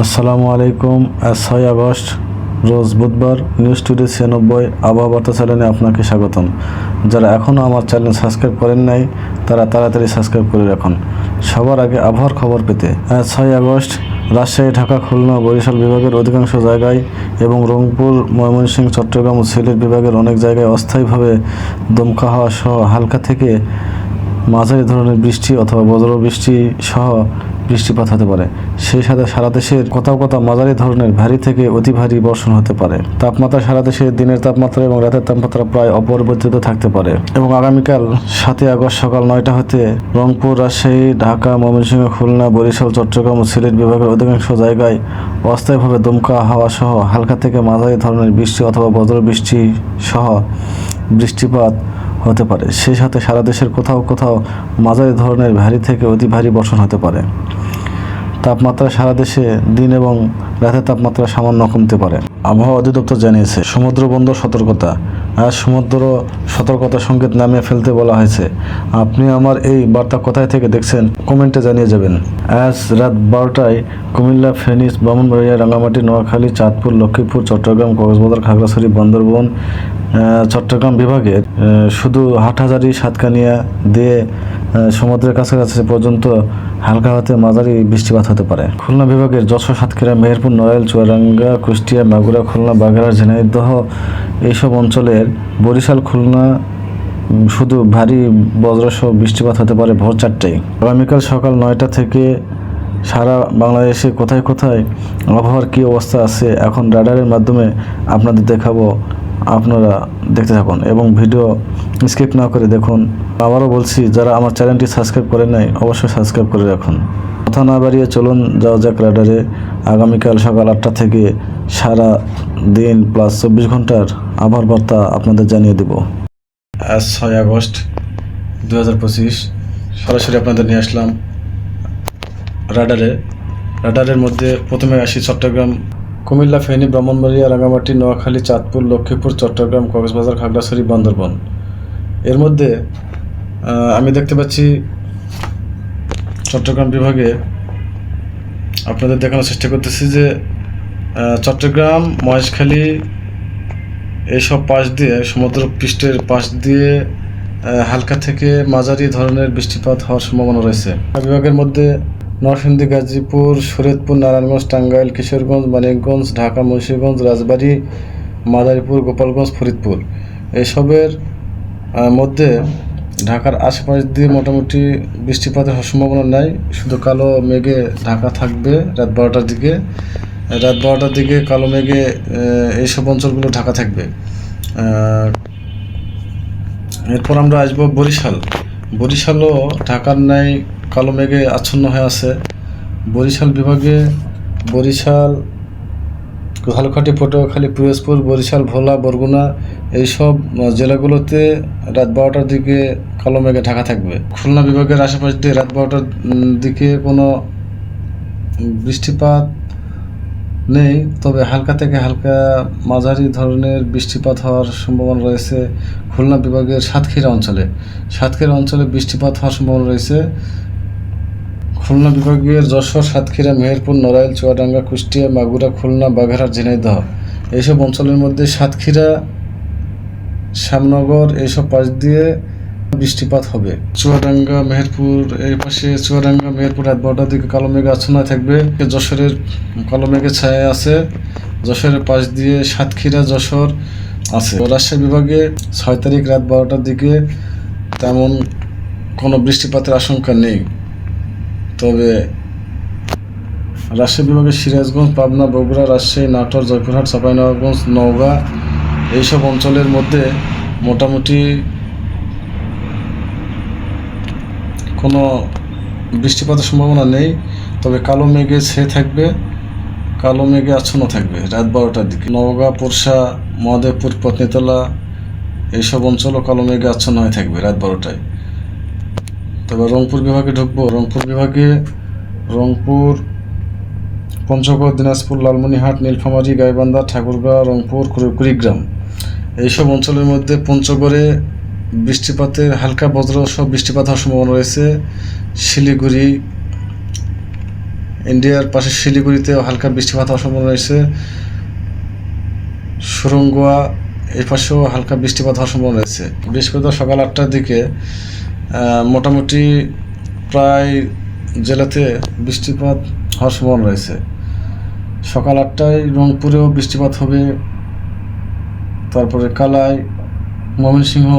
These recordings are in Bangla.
আসসালামু আলাইকুম। 6 আগস্ট রোজ বুধবার নিউজ টুডে 96 আবহাওয়া বার্তা চ্যানেলে আপনাকে স্বাগতম। যারা এখনও আমার চ্যানেল সাবস্ক্রাইব করেন নাই তারা তাড়াতাড়ি সাবস্ক্রাইব করে রাখুন সবার আগে আবহাওয়ার খবর পেতে। 6 আগস্ট রাজশাহী, ঢাকা, খুলনা, বরিশাল বিভাগের অধিকাংশ জায়গায় এবং রংপুর, ময়মনসিংহ, চট্টগ্রাম ও সিলেট বিভাগের অনেক জায়গায় অস্থায়ীভাবে দমকা হাওয়া সহ হালকা থেকে মাঝারি ধরনের বৃষ্টি অথবা বজ্রবৃষ্টি সহ বৃষ্টিপাত হতে পারে। সেই সাথে সারা দেশের কোথাও কোথাও মাঝারি ধরনের ভারী থেকে অতি ভারী বর্ষণ হতে পারে। তাপমাত্রা সারা দেশে দিনের তাপমাত্রা এবং রাতের তাপমাত্রা প্রায় অপরিবর্তিত থাকতে পারে এবং আগামীকাল 7 আগস্ট সকাল 9টা হতে রংপুর, রাজশাহী, ঢাকা, ময়মনসিংহ, খুলনা, বরিশাল, চট্টগ্রাম ও সিলেট বিভাগের অধিকাংশ জায়গায় অস্থায়ীভাবে দমকা হাওয়া সহ হালকা থেকে মাঝারি ধরনের বৃষ্টি অথবা বজ্রবৃষ্টি সহ বৃষ্টিপাত হতে পারে। সেই সাথে সারা দেশের কোথাও কোথাও মাঝারি ধরনের ভারী থেকে অতি ভারী বর্ষণ হতে পারে। তাপমাত্রা সারা দেশে দিন এবং রাতের তাপমাত্রা সামান্য কমতে পারে। আবহাওয়া অধিদপ্তর জানিয়েছে সমুদ্র বন্দর সতর্কতা। আজ সমুদ্র সতর্কতা সংকেত নামিয়ে ফেলতে বলা হয়েছে। আপনি আমার এই বার্তা কোথায় থেকে দেখছেন কমেন্টে জানিয়ে যাবেন। আজ রাত 12টায় কুমিল্লা, ফেনী, ব্রাহ্মণবাড়িয়া, রাঙ্গামাটি, নোয়াখালী, চাঁদপুর, লক্ষ্মীপুর, চট্টগ্রাম, কক্সবাজার, খাগড়াছড়ি, বান্দরবান, চট্টগ্রাম বিভাগের শুধু হাটহাজারী, সাতকানিয়া দিয়ে সমুদ্রের কাছাকাছি পর্যন্ত হালকা হতে মাঝারি বৃষ্টিপাত হতে পারে। খুলনা বিভাগের যশোর, সাতক্ষীরা, মেহেরপুর, নড়াইল, চুয়াডাঙ্গা, কুষ্টিয়া, মাগুরা, খুলনা, বাগেরহাট, ঝিনাইদহ এইসব অঞ্চলের বরিশাল, খুলনা শুধু ভারী বজ্রসহ বৃষ্টিপাত হতে পারে ভোর 4টায়। আগামীকাল সকাল 9টা থেকে সারা বাংলাদেশে কোথায় কোথায় আবহাওয়ার কী অবস্থা আছে এখন রাডারের মাধ্যমে আপনাদের দেখাবো। আপনারা দেখতে থাকুন এবং ভিডিও স্কিপ না করে দেখুন। আবারও বলছি, যারা আমার চ্যানেলটি সাবস্ক্রাইব করেন নাই অবশ্যই সাবস্ক্রাইব করে রাখুন। কথা না বাড়িয়ে চলুন যাওয়া যাক রাডারে। আগামীকাল সকাল 8টা থেকে সারা দিন প্লাস 24 ঘন্টার আবহাওয়ার বার্তা আপনাদের জানিয়ে দেব। আজ 6 আগস্ট 2025 সরাসরি আপনাদের নিয়ে আসলাম রাডারের মধ্যে প্রথমে আসি চট্টগ্রাম, কুমিল্লা, ফেনী, ব্রাহ্মণবাড়িয়া, রাঙ্গামাটি, নোয়াখালী, চাঁদপুর, লক্ষ্মীপুর, চট্টগ্রাম, কক্সবাজার, খাগড়াছড়ি, বান্দরবান। এর মধ্যে আমি দেখতে পাচ্ছি চট্টগ্রাম বিভাগে আপনাদের দেখানোর চেষ্টা করতেছি যে চট্টগ্রাম, মহেশখালী এইসব পাশ দিয়ে সমুদ্র পৃষ্ঠের পাশ দিয়ে হালকা থেকে মাঝারি ধরনের বৃষ্টিপাত হওয়ার সম্ভাবনা রয়েছে। বিভাগের মধ্যে নরসিংদী, গাজীপুর, শরীয়তপুর, নারায়ণগঞ্জ, টাঙ্গাইল, কিশোরগঞ্জ, মানিকগঞ্জ, ঢাকা, মুন্সিগঞ্জ, রাজবাড়ী, মাদারীপুর, গোপালগঞ্জ, ফরিদপুর এইসবের মধ্যে ঢাকার আশেপাশ দিয়ে মোটামুটি বৃষ্টিপাতের সম্ভাবনা নাই। শুধু কালো মেঘে ঢাকা থাকবে রাত 12টার দিকে। রাত 12টার দিকে কালো মেঘে এইসব অঞ্চলগুলো ঢাকা থাকবে। এরপর আমরা আসবো বরিশালও ঢাকার ন্যায় কালো মেঘে আচ্ছন্ন হয়ে আছে। বরিশাল বিভাগে বরিশাল, ঝালকাঠি, পটুয়াখালী, পিরোজপুর, বরিশাল, ভোলা, বরগুনা এইসব জেলাগুলোতে রাত 12টার দিকে কালো মেঘে ঢাকা থাকবে। খুলনা বিভাগের আশেপাশ দিয়ে রাত 12টার দিকে কোনো বৃষ্টিপাত নেই, তবে হালকা থেকে হালকা মাঝারি ধরনের বৃষ্টিপাত হওয়ার সম্ভাবনা রয়েছে খুলনা বিভাগের সাতক্ষীরা অঞ্চলে বৃষ্টিপাত হওয়ার সম্ভাবনা রয়েছে। খুলনা বিভাগের যশোর, সাতক্ষীরা, মেহেরপুর, নড়াইল, চুয়াডাঙ্গা, কুষ্টিয়া, মাগুরা, খুলনা, বাগেরহাট, ঝিনাইদহ এইসব অঞ্চলের মধ্যে সাতক্ষীরা, শ্যামনগর এইসব পাশ দিয়ে বৃষ্টিপাত হবে। চুয়াডাঙ্গা, মেহেরপুর এই পাশে চুয়াডাঙ্গা, মেহেরপুর রাত 12টার দিকে কালো মেঘে আচ্ছন্ন থাকবে। যশোরের কালো মেঘে ছায়া আছে। যশোরের পাশ দিয়ে সাতক্ষীরা, যশোর আছে। রাজশাহী বিভাগে 6 তারিখ রাত 12টার দিকে তেমন কোনো বৃষ্টিপাতের আশঙ্কা নেই, তবে রাজশাহী বিভাগের সিরাজগঞ্জ, পাবনা, বগুড়া, রাজশাহী, নাটোর, জয়পুরহাট, চাঁপাইনবাবগঞ্জ, নওগাঁ এইসব অঞ্চলের মধ্যে মোটামুটি কোনো বৃষ্টিপাতের সম্ভাবনা নেই, তবে কালো মেঘে ছেয়ে থাকবে, কালো মেঘে আচ্ছন্ন থাকবে রাত 12টার দিকে। নওগাঁ, পোরশা, মহাদেবপুর, পত্নীতলা এইসব অঞ্চলও কালো মেঘে আচ্ছন্ন হয়ে থাকবে রাত 12টায়। তবে রংপুর বিভাগে ঢুকবো। রংপুর বিভাগে রংপুর, পঞ্চগড়, দিনাজপুর, লালমনিরহাট, নীলফামারী, গাইবান্ধা, ঠাকুরগাঁও, রংপুর, কুড়িগ্রাম এইসব অঞ্চলের মধ্যে পঞ্চগড়ে বৃষ্টিপাতের হালকা বজ্রসহ বৃষ্টিপাত হওয়ার সম্ভাবনা রয়েছে। শিলিগুড়ি ইন্ডিয়ার পাশে শিলিগুড়িতেও হালকা বৃষ্টিপাত হওয়ার সম্ভাবনা রয়েছে। সুরঙ্গোয়া এই পাশেও হালকা বৃষ্টিপাত হওয়ার সম্ভাবনা রয়েছে। বৃহস্পতিবার সকাল 8টার দিকে মোটামুটি প্রায় জেলাতে বৃষ্টিপাত হওয়ার সম্ভাবনা রয়েছে। সকাল 8টায় রংপুরেও বৃষ্টিপাত হবে, তারপরে কালাই, ময়মনসিংহ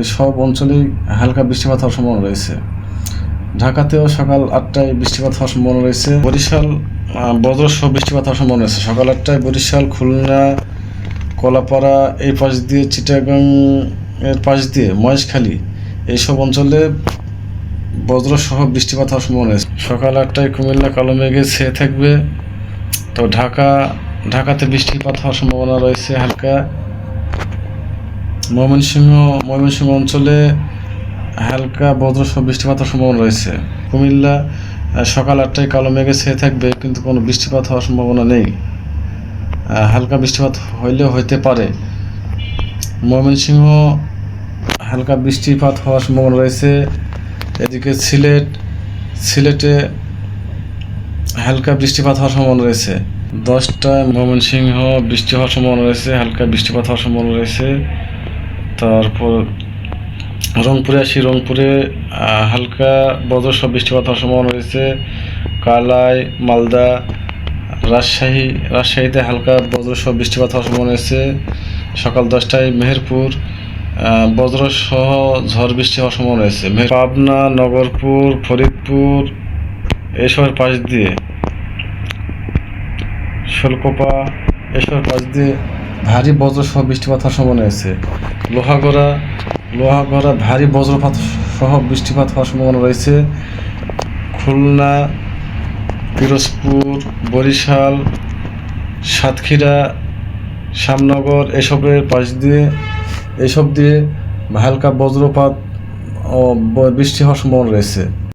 এই সব অঞ্চলেই হালকা বৃষ্টিপাত হওয়ার সম্ভাবনা রয়েছে। ঢাকাতেও সকাল 8টায় বৃষ্টিপাত হওয়ার সম্ভাবনা রয়েছে। বরিশাল বজ্রসহ বৃষ্টিপাত হওয়ার সম্ভাবনা রয়েছে। সকাল 8টায় বরিশাল, খুলনা, কলাপাড়া এই পাশ দিয়ে, চিটাগাং এর পাশ দিয়ে, মহেশখালী এইসব অঞ্চলে বজ্রসহ বৃষ্টিপাত হওয়ার সম্ভাবনা রয়েছে। সকাল 8টায় কুমিল্লা কালো মেঘে ছেয়ে থাকবে। তো ঢাকাতে বৃষ্টিপাত হওয়ার সম্ভাবনা রয়েছে হালকা। ময়মনসিংহ অঞ্চলে হালকা বজ্রসহ বৃষ্টিপাত হওয়ার সম্ভাবনা রয়েছে। কুমিল্লা সকাল 8টায় কালো মেঘে ছেয়ে থাকবে, কিন্তু কোনো বৃষ্টিপাত হওয়ার সম্ভাবনা নেই। হালকা বৃষ্টিপাত হইলেও হইতে পারে। ময়মনসিংহ হালকা বৃষ্টিপাত হওয়ার সম্ভাবনা রয়েছে। এদিকে সিলেটে হালকা বৃষ্টিপাত হওয়ার সম্ভাবনা রয়েছে। 10টায় ময়মনসিংহ বৃষ্টি হওয়ার সম্ভাবনা রয়েছে, হালকা বৃষ্টিপাত হওয়ার সম্ভাবনা রয়েছে। তারপর রংপুরে হালকা বজ্রসহ বৃষ্টিপাত হওয়ার সম্ভাবনা রয়েছে। কালাই, মালদা, রাজশাহীতে হালকা বজ্রসহ বৃষ্টিপাত হওয়ার সম্ভাবনা রয়েছে। সকাল 10টায় মেহেরপুর বজ্রসহ ঝড় বৃষ্টি হওয়ার সম্ভাবনা রয়েছে। পাবনা, নগরপুর, ফরিদপুর এসবের পাশ দিয়ে, শোলকোপা এসবের পাশ দিয়ে ভারী বজ্রসহ বৃষ্টিপাত হওয়ার সম্ভাবনা রয়েছে। লোহাগড়া ভারী বজ্রপাত সহ বৃষ্টিপাত হওয়ার সম্ভাবনা রয়েছে। খুলনা, পিরোজপুর, বরিশাল, সাতক্ষীরা, শ্যামনগর এসবের পাশ দিয়ে হালকা বজ্রপাত ও বৃষ্টি হওয়ার সম্ভাবনা রয়েছে।